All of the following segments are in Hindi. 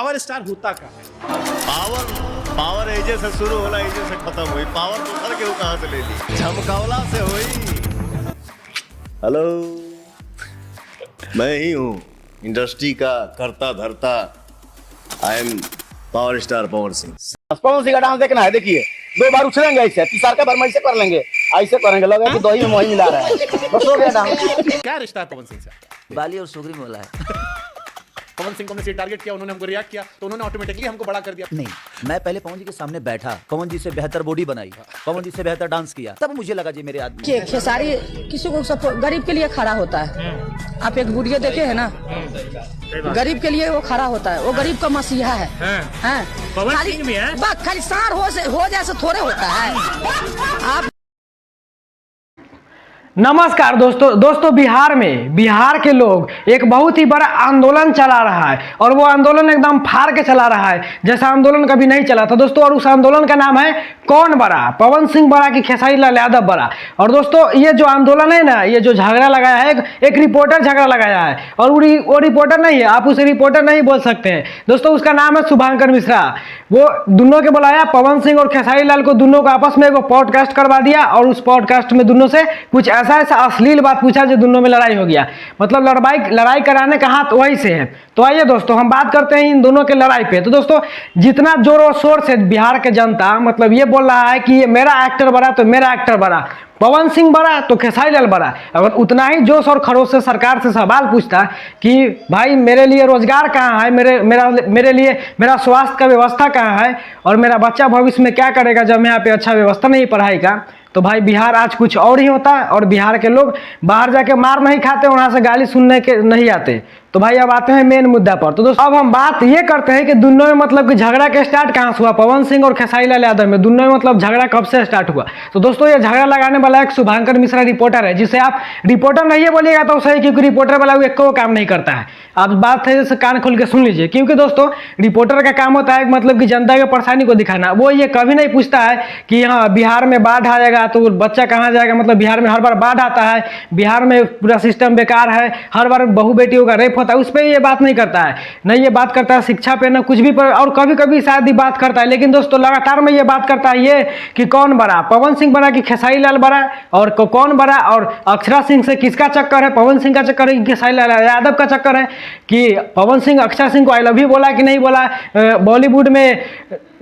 पावर स्टार होता क्या है? पावर एजे से शुरू होला, एजे से खत्म हुई। पावर तो सर के कहां से ले ली? झमकावला से हुई। हेलो, मैं ही हूँ इंडस्ट्री का करता धरता। I am power star Pawan Singh. Pawan Singh का डांस देखना है, देखिए 2 बार उछलेंगे ऐसे, तीसरा का बार ऐसे कर लेंगे, ऐसे करेंगे, लगा कि दही में मोही मिला रहा है, बस हो गया डांस। क्या रिश्ता है पवन सिंह से? बाली और सुगरी बोला है। पवन सिंह को हमने टारगेट किया, उन्होंने हमको रिएक्ट किया, तो उन्होंने ऑटोमेटिकली हमको बड़ा कर दिया। नहीं, मैं पहले पवन जी के सामने बैठा, पवन जी से बेहतर बॉडी बनाई, पवन जी से बेहतर डांस किया, तब मुझे लगा जी मेरे आदमी। खेसारी किसी को गरीब के लिए खड़ा होता है। आप एक वीडियो देखे है ना, गरीब के लिए वो खड़ा होता है, वो गरीब का मसीहा है। खाली सार हो जैसे थोड़े होता है। आप नमस्कार दोस्तों बिहार के लोग एक बहुत ही बड़ा आंदोलन चला रहा है और वो आंदोलन एकदम फाड़ के चला रहा है जैसा आंदोलन कभी नहीं चला था दोस्तों। और उस आंदोलन का नाम है कौन बड़ा, पवन सिंह बड़ा कि खेसारी लाल यादव बड़ा। और दोस्तों ये जो आंदोलन है ना, ये जो झगड़ा लगाया है, एक रिपोर्टर झगड़ा लगाया है और वो रिपोर्टर नहीं है, आप उसे रिपोर्टर नहीं बोल सकते हैं दोस्तों। उसका नाम है शुभांकर मिश्रा। वो दोनों के बुलाया, पवन सिंह और खेसारी लाल को, दोनों को आपस में एक पॉडकास्ट करवा दिया और उस पॉडकास्ट में दोनों से कुछ ऐसा अश्लील बात पूछा जो दोनों में लड़ाई हो गया। मतलब लड़ाई कराने का हाथ वही से है। तो आइए दोस्तों हम बात करते हैं इन दोनों के लड़ाई पे। तो दोस्तों जितना जोर और शोर से बिहार के जनता मतलब ये बोल रहा है कि मेरा एक्टर बड़ा तो मेरा एक्टर बड़ा, पवन सिंह बड़ा तो खेसारी लाल बड़ा, अगर उतना ही जोश और खरोश से सरकार से सवाल पूछता कि भाई मेरे लिए रोजगार कहाँ है, मेरे लिए मेरा स्वास्थ्य का व्यवस्था कहाँ है और मेरा बच्चा भविष्य में क्या करेगा जब यहाँ पे अच्छा व्यवस्था नहीं पढ़ाई का, तो भाई बिहार आज कुछ और ही होता है। और बिहार के लोग बाहर जाके मार नहीं खाते, वहाँ से गाली सुनने के नहीं आते। तो भाई अब आते हैं मेन मुद्दा पर। तो दोस्तों अब हम बात ये करते हैं कि दोनों में मतलब कि झगड़ा के स्टार्ट कहाँ से हुआ, पवन सिंह और खेसारी लाल यादव में दोनों में मतलब झगड़ा कब से स्टार्ट हुआ। तो दोस्तों ये झगड़ा लगाने वाला एक शुभांकर मिश्रा रिपोर्टर है, जिसे आप रिपोर्टर नहीं बोलिएगा तो सही, क्योंकि रिपोर्टर वाला एक को काम नहीं करता है। आप बात है जैसे कान खोल के सुन लीजिए, क्योंकि दोस्तों रिपोर्टर का काम होता है मतलब कि जनता की परेशानी को दिखाना। वो ये कभी नहीं पूछता है कि हाँ बिहार में बाढ़ आएगा तो बच्चा कहाँ जाएगा, मतलब बिहार में हर बार बाढ़ आता है, बिहार में पूरा सिस्टम बेकार है, हर बार बहू बेटियों का रेप होता है, उस पर ये बात नहीं करता है। नहीं ये बात करता है शिक्षा पे, ना कुछ भी पर, और कभी कभी शायद ही बात करता है। लेकिन दोस्तों लगातार में ये बात करता है ये कि कौन बड़ा, पवन सिंह बड़ा कि खेसारी लाल बड़ा, और कौन बड़ा, और अक्षरा सिंह से किसका चक्कर है, पवन सिंह का चक्कर है कि खेसारी लाल यादव का चक्कर है, कि पवन सिंह अक्षरा सिंह को आई लव यू बोला कि नहीं बोला,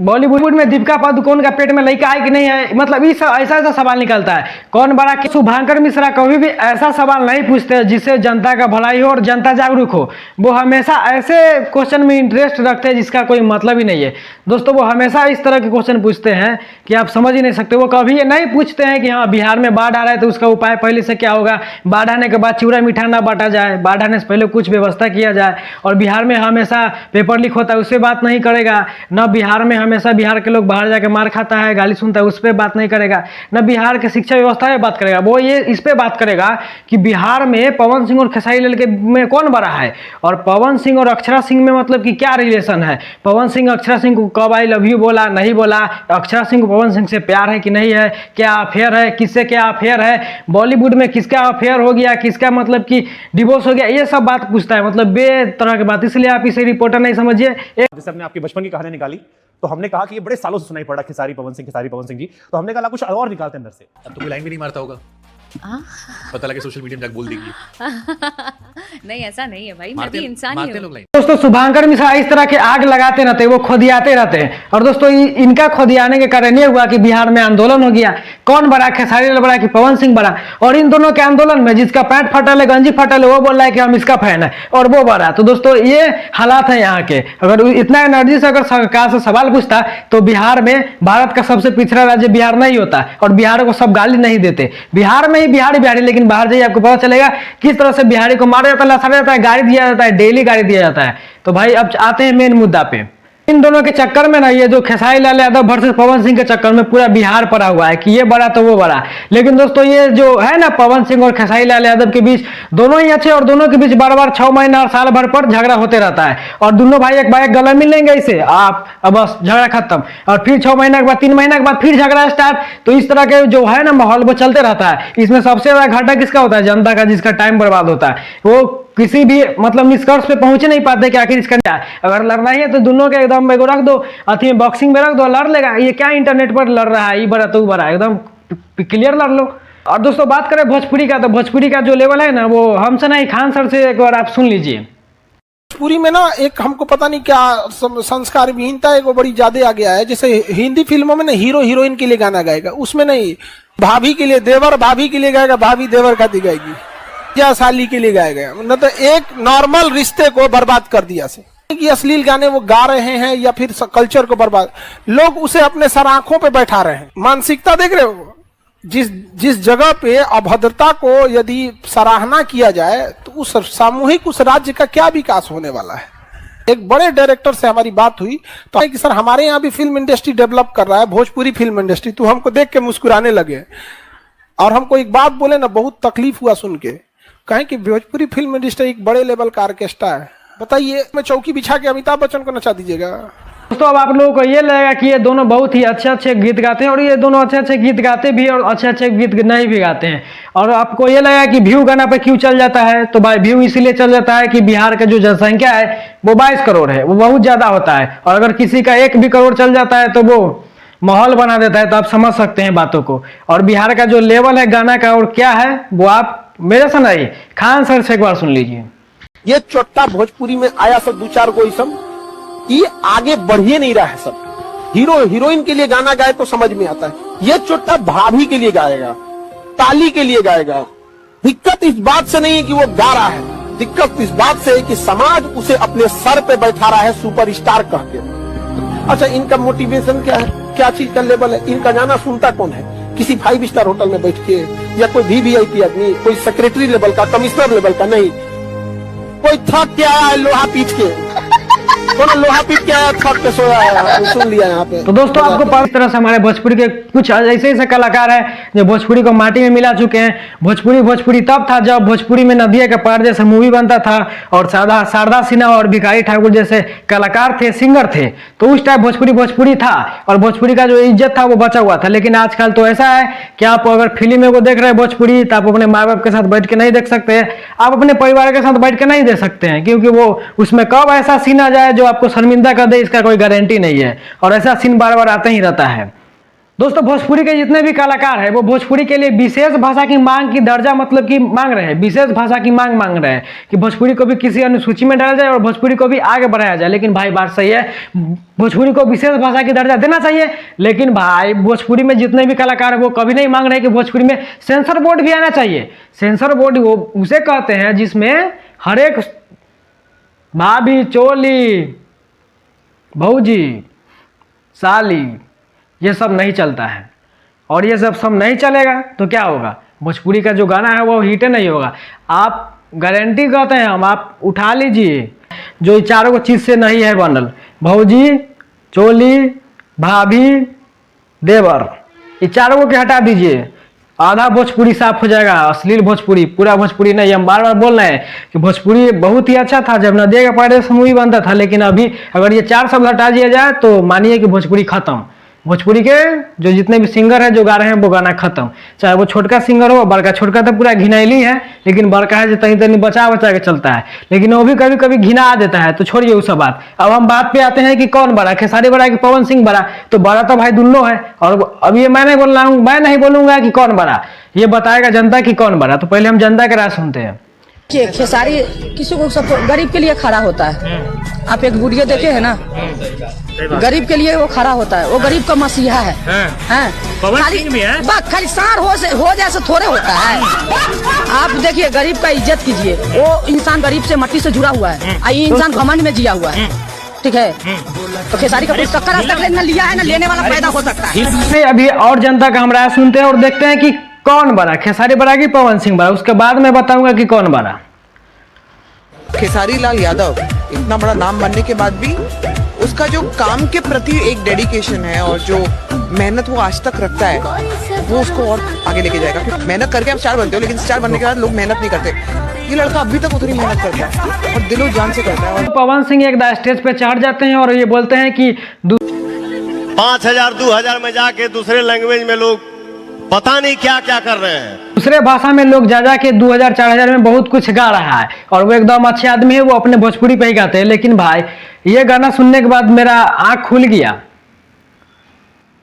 बॉलीवुड में दीपिका पादुकोण का पेट में लड़का है कि नहीं है, मतलब ऐसा सवाल निकलता है। कौन बड़ा कि शुभांकर मिश्रा कभी भी ऐसा सवाल नहीं पूछते जिससे जनता का भलाई हो और जनता जागरूक हो। वो हमेशा ऐसे क्वेश्चन में इंटरेस्ट रखते हैं जिसका कोई मतलब ही नहीं है दोस्तों। वो हमेशा इस तरह के क्वेश्चन पूछते हैं कि आप समझ ही नहीं सकते। वो कभी ये नहीं पूछते हैं कि हाँ बिहार में बाढ़ आ रहा है तो उसका उपाय पहले से क्या होगा, बाढ़ आने के बाद चूड़ा मीठा ना बांटा जाए, बाढ़ आने से पहले कुछ व्यवस्था किया जाए, और बिहार में हमेशा पेपर लीक होता है उस पर बात नहीं करेगा। न बिहार में हमेशा बिहार के लोग बाहर जाके मार खाता है, गाली सुनता है, उस पर बात नहीं करेगा। न बिहार के शिक्षा व्यवस्था में बात करेगा। वो ये इस पे बात करेगा कि बिहार में पवन सिंह और खेसारी लाल के में कौन बड़ा है, और पवन सिंह और अक्षरा सिंह में मतलब कि क्या रिलेशन है, पवन सिंह अक्षरा सिंह को कब आई लव यू बोला नहीं बोला, अक्षरा सिंह को पवन सिंह से प्यार है कि नहीं है, क्या अफेयर है, किससे क्या अफेयर है, बॉलीवुड में किसका अफेयर हो गया, किसका मतलब कि डिवोर्स हो गया, ये सब बात पूछता है, मतलब बे तरह की बात। इसलिए आप इसे रिपोर्टर नहीं समझिए। जैसे हमने आपकी बचपन की कहानी निकाली तो हमने कहा कि ये बड़े सालों से सुनाई पड़ा खेसारी पवन सिंह जी, तो हमने कहा कुछ और निकालते अंदर से। अब तो कोई लाइन भी नहीं मारता होगा, पता लगे सोशल मीडिया में जाकर बोल देगी। नहीं ऐसा नहीं है भाई, मैं भी इंसान ही हूँ। दोस्तों शुभांकर मिश्रा इस तरह के आग लगाते रहते हैं, वो खोदियाते रहते हैं। और दोस्तों इनका खोदियाने के कारण ये हुआ कि बिहार में आंदोलन हो गया। कौन बड़ा, खेसारी लाल बड़ा कि पवन सिंह बड़ा। और इन दोनों के आंदोलन में जिसका पैंट फटल है, गंजी फटल है, वो बोल रहा है कि हम इसका फैन है और वो बड़ा। तो दोस्तों ये हालात है यहाँ के। अगर इतना एनर्जी से अगर सरकार से सवाल पूछता तो बिहार में, भारत का सबसे पिछड़ा राज्य बिहार नहीं होता और बिहार को सब गाली नहीं देते। बिहार में बिहारी, लेकिन बाहर जाइए आपको पता चलेगा किस तरह से बिहारी को मारा जाता है, लसाड़ा जाता है, गाड़ी दिया जाता है, डेली गाड़ी दिया जाता है। तो भाई अब आते हैं मेन मुद्दा पे। इन दोनों के चक्कर में ना ये जो खेसारी लाल यादव वर्सेस पवन सिंह के चक्कर में पूरा बिहार पड़ा हुआ है कि ये बड़ा तो वो बड़ा। लेकिन दोस्तों ये जो है ना पवन सिंह और खेसारी लाल यादव के बीच, दोनों ही अच्छे और दोनों के बीच बार बार 6 महीना और साल भर पर झगड़ा होते रहता है। और दोनों भाई एक बार गला मिल लेंगे इसे आप, अब बस झगड़ा खत्म, और फिर 6 महीने के बाद 3 महीने के बाद फिर झगड़ा स्टार्ट। तो इस तरह के जो है ना माहौल वो चलते रहता है। इसमें सबसे ज्यादा घाटा किसका होता है, जनता का, जिसका टाइम बर्बाद होता है। वो किसी भी मतलब निष्कर्ष पे पहुंच नहीं पाते कि आखिर इसका क्या है। अगर लड़ना ही है तो दोनों के एकदम एगो रख दो, अथी में बॉक्सिंग में रख दो, लड़ लेगा। ये क्या इंटरनेट पर लड़ रहा है, ये बड़ा तू बड़ा, एकदम क्लियर लड़ लो। और दोस्तों बात करें भोजपुरी का, तो भोजपुरी का जो लेवल है ना, वो हमसे नहीं, खान सर से एक बार आप सुन लीजिए। भोजपुरी में ना एक हमको पता नहीं क्या संस्कार विहीनता एक बड़ी ज्यादा आ गया है। जैसे हिंदी फिल्मों में ना हीरो हीरोइन के लिए गाना गाएगा, उसमें नहीं, भाभी के लिए, देवर भाभी के लिए गाएगा, भाभी देवर का दिगाएगी, या साली के लिए गाएगा। मतलब तो एक नॉर्मल रिश्ते को बर्बाद कर दिया से कि अश्लील गाने वो गा रहे हैं या फिर कल्चर को बर्बाद, लोग उसे अपने सर आंखों पे बैठा रहे हैं। मानसिकता देख रहे हो, जिस जगह पे अभद्रता को यदि सराहना किया जाए तो उस सामूहिक उस राज्य का क्या विकास होने वाला है। एक बड़े डायरेक्टर से हमारी बात हुई तो कि सर हमारे यहाँ भी फिल्म इंडस्ट्री डेवलप कर रहा है, भोजपुरी फिल्म इंडस्ट्री। तो हमको देख के मुस्कुराने लगे और हमको एक बात बोले ना, बहुत तकलीफ हुआ सुन के। कहें कि भोजपुरी फिल्म इंडस्ट्री एक बड़े लेवल का ऑर्केस्ट्रा है। बताइए, मैं चौकी बिछा के अमिताभ बच्चन को नचा दीजिएगा? दोस्तों अब आप लोगों को ये लगेगा कि ये दोनों बहुत ही अच्छे अच्छे गीत गाते हैं, और ये दोनों अच्छे अच्छे गीत गाते भी और अच्छे अच्छे गीत नहीं भी गाते हैं। और आपको ये लगेगा कि व्यू गाना पे क्यों चल जाता है, तो भाई व्यू इसीलिए चल जाता है कि बिहार का जो जनसंख्या है वो 22 करोड़ है, वो बहुत ज्यादा होता है। और अगर किसी का 1 भी करोड़ चल जाता है तो वो माहौल बना देता है। तो आप समझ सकते हैं बातों को। और बिहार का जो लेवल है गाना का और क्या है, वो आप मेरे से नहीं, खान सर से एक बार सुन लीजिए। ये चोट्टा भोजपुरी में आया सब 2-4 गो इसम कि आगे बढ़िए नहीं रहा है। सब हीरो हीरोइन के लिए गाना गाए तो समझ में आता है, ये चोट्टा भाभी के लिए गाएगा, ताली के लिए गाएगा। दिक्कत इस बात से नहीं है कि वो गा रहा है, दिक्कत इस बात से है कि समाज उसे अपने सर पे बैठा रहा है सुपरस्टार कह के। अच्छा, इनका मोटिवेशन क्या है, क्या चीज का लेवल है? इनका गाना सुनता कौन है? किसी 5 स्टार होटल में बैठ के, या कोई VVIP आदमी, कोई सेक्रेटरी लेवल का, कमिश्नर लेवल का नहीं, कोई थक के आया है लोहा पीट के, लोहा पीट के आया, थक के सोया है, सुन लिया यहाँ पे। तो दोस्तों आपको पता तरह से हमारे भोजपुरी के कुछ ऐसे ऐसे कलाकार हैं जो भोजपुरी को माटी में मिला चुके हैं। भोजपुरी तब था जब भोजपुरी में नदिया के पार जैसे मूवी बनता था, और शारदा सिन्हा और भिखारी ठाकुर जैसे कलाकार थे, सिंगर थे। तो उस टाइम भोजपुरी था, और भोजपुरी का जो इज्जत था वो बचा हुआ था। लेकिन आजकल तो ऐसा है कि आप अगर फिल्म को देख रहे हैं भोजपुरी, तो आप अपने माँ बाप के साथ बैठ के नहीं देख सकते, आप अपने परिवार के साथ बैठ के नहीं देख सकते हैं, क्योंकि वो उसमें कब ऐसा सीन आ जाए जो आपको शर्मिंदा कर दे, इसका कोई गारंटी नहीं है। और ऐसा सीन बार बार आते ही रहता है। दोस्तों भोजपुरी के जितने भी कलाकार हैं वो भोजपुरी के लिए विशेष भाषा की मांग की दर्जा मतलब कि मांग रहे हैं, विशेष भाषा की मांग रहे हैं कि भोजपुरी को भी किसी अनुसूची में डाला जाए और भोजपुरी को भी आगे बढ़ाया जाए। लेकिन भाई बात सही है, भोजपुरी को विशेष भाषा की दर्जा देना चाहिए, लेकिन भाई भोजपुरी में जितने भी कलाकार हैं वो कभी नहीं मांग रहे कि भोजपुरी में सेंसर बोर्ड भी आना चाहिए। सेंसर बोर्ड वो उसे कहते हैं जिसमें हर एक भाभी, चोली, भौजी, साली, ये सब नहीं चलता है। और ये सब नहीं चलेगा तो क्या होगा, भोजपुरी का जो गाना है वो हिट नहीं होगा। आप गारंटी कहते हैं हम, आप उठा लीजिए जो चारों को चीज से नहीं है बनल, भौजी, चोली, भाभी, देवर, ये चारों को हटा दीजिए, आधा भोजपुरी साफ हो जाएगा। अश्लील भोजपुरी, पूरा भोजपुरी नहीं। हम बार बार बोल रहे हैं कि भोजपुरी बहुत ही अच्छा था जब नदिया के पार से मूवी बनता था, लेकिन अभी अगर ये 4 शब्द हटा दिया जाए तो मानिए कि भोजपुरी खत्म। भोजपुरी के जो जितने भी सिंगर हैं जो गा रहे हैं वो गाना खत्म, चाहे वो छोटका सिंगर हो बड़का। छोटका तो पूरा घिनैली है, लेकिन बड़का है जो तनी तनी बचा के चलता है, लेकिन वो भी कभी कभी घिना आ देता है। तो छोड़िए उस बात। अब हम बात पे आते हैं कि कौन बड़ा, खेसारी बड़ा कि पवन सिंह बड़ा। तो बड़ा तो भाई दुल्लो है। और अब ये मैं नहीं बोल रहा हूँ, मैं नहीं बोलूंगा कि कौन बड़ा, ये बताएगा जनता कि कौन बड़ा। तो पहले हम जनता की राय सुनते हैं। कि खेसारी किसी को सब गरीब के लिए खड़ा होता है। आप एक वीडियो देखे है ना, गरीब के लिए वो खड़ा होता है, वो गरीब का मसीहा है। खाली सार हो जैसे थोड़े होता है। आप देखिए, गरीब का इज्जत कीजिए। वो इंसान गरीब से मट्टी से जुड़ा हुआ है, ये इंसान घमंड में जिया हुआ है, ठीक है। तो खेसारी का टक्कर आज तक न लिया है, न लेने वाला पैदा हो सकता है। अभी और जनता का हम राय सुनते हैं और देखते हैं कि कौन बड़ा, खेसारी बड़ा कि पवन सिंह बड़ा। उसके बाद मैं बताऊंगा कि कौन बड़ा। खेसारी लाल यादव इतना बड़ा नाम बनने के बाद भी उसका जो काम के प्रति एक डेडिकेशन है और जो मेहनत वो आज तक रखता है, वो उसको और आगे लेके जाएगा। क्योंकि मेहनत करके आप स्टार बनते हो, लेकिन स्टार बनने के बाद लोग मेहनत नहीं करते। ये लड़का अभी तक उतनी मेहनत करता है और दिलो जान से करता है। और पवन सिंह एक स्टेज पे चढ़ जाते हैं और ये बोलते हैं कि 5000 2000 में जाके दूसरे लैंग्वेज में लोग पता नहीं क्या क्या कर रहे हैं। दूसरे भाषा में लोग जा के 2000-4000 में बहुत कुछ गा रहा है और वो एकदम अच्छे आदमी है, वो अपने भोजपुरी पे ही गाते हैं। लेकिन भाई ये गाना सुनने के बाद मेरा आंख खुल गया।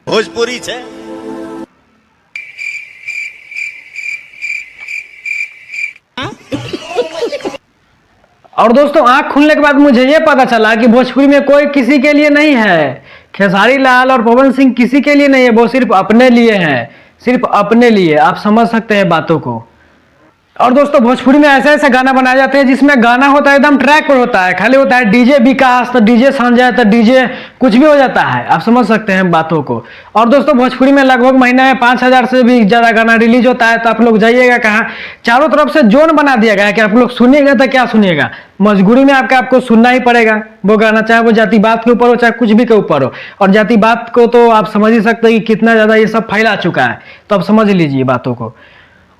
भोजपुरी से और दोस्तों आंख खुलने के बाद मुझे ये पता चला कि भोजपुरी में कोई किसी के लिए नहीं है। खेसारी लाल और पवन सिंह किसी के लिए नहीं है, वो सिर्फ अपने लिए हैं, सिर्फ अपने लिए। आप समझ सकते हैं बातों को। और दोस्तों भोजपुरी में ऐसे ऐसे गाना बनाए जाते हैं जिसमें गाना होता है एकदम ट्रैक पर होता है, खाली होता है डीजे विकास तो डीजे संजय तो डीजे कुछ भी हो जाता है। आप समझ सकते हैं बातों को। और दोस्तों भोजपुरी में लगभग महीने में 5000 से भी ज़्यादा गाना रिलीज होता है। तो आप लोग जाइएगा कहाँ, चारों तरफ से जोन बना दिया गया है कि आप लोग सुनिएगा तो क्या सुनिएगा, मजबूरी में आपको सुनना ही पड़ेगा वो गाना, चाहे वो जातिवाद के ऊपर हो चाहे कुछ भी के ऊपर हो। और जातिवाद को तो आप समझ ही सकते हैं कि कितना ज़्यादा ये सब फैला चुका है, तो आप समझ लीजिए बातों को।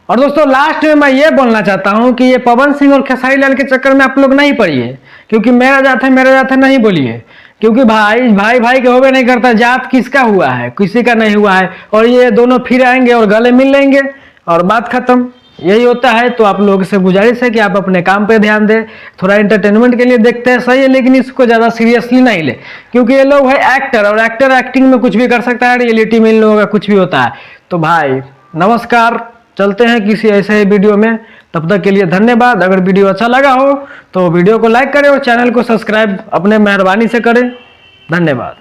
और दोस्तों लास्ट में मैं ये बोलना चाहता हूँ कि ये पवन सिंह और खेसारी लाल के चक्कर में आप लोग नहीं पड़िए, क्योंकि मेरा जात है नहीं बोलिए, क्योंकि भाई के होबे नहीं करता। जात किसका हुआ है, किसी का नहीं हुआ है। और ये दोनों फिर आएंगे और गले मिल लेंगे और बात खत्म, यही होता है। तो आप लोगों से गुजारिश है कि आप अपने काम पे ध्यान दें। थोड़ा एंटरटेनमेंट के लिए देखते हैं सही है, लेकिन इसको ज़्यादा सीरियसली नहीं ले, क्योंकि ये लोग है एक्टर और एक्टर एक्टिंग में कुछ भी कर सकता है, रियलिटी में इन लोगों का कुछ भी होता है। तो भाई नमस्कार, चलते हैं किसी ऐसे ही वीडियो में। तब तक के लिए धन्यवाद। अगर वीडियो अच्छा लगा हो तो वीडियो को लाइक करें और चैनल को सब्सक्राइब अपने मेहरबानी से करें। धन्यवाद।